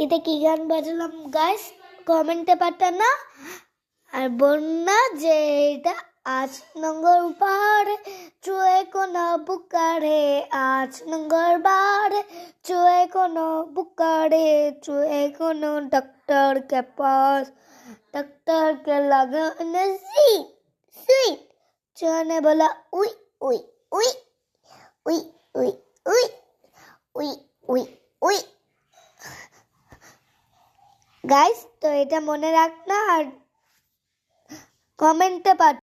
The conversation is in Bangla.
এটা কি গান বাজালাম গাইস, কমেন্টে পাঠান না। আর বন্যা যে এটা 8 নম্বর পারে চুয়ে কোনো বুকারে, 8 নম্বর বারে चुए कोनो बुकारे, चुए कोनो डॉक्टर के पास, डॉक्टर के लगाने स्वीट चुहे ने बोला उई उई उई उई उई उई उई उई उई। गाइस तो এটা মনে রাখনা আর কমেন্টে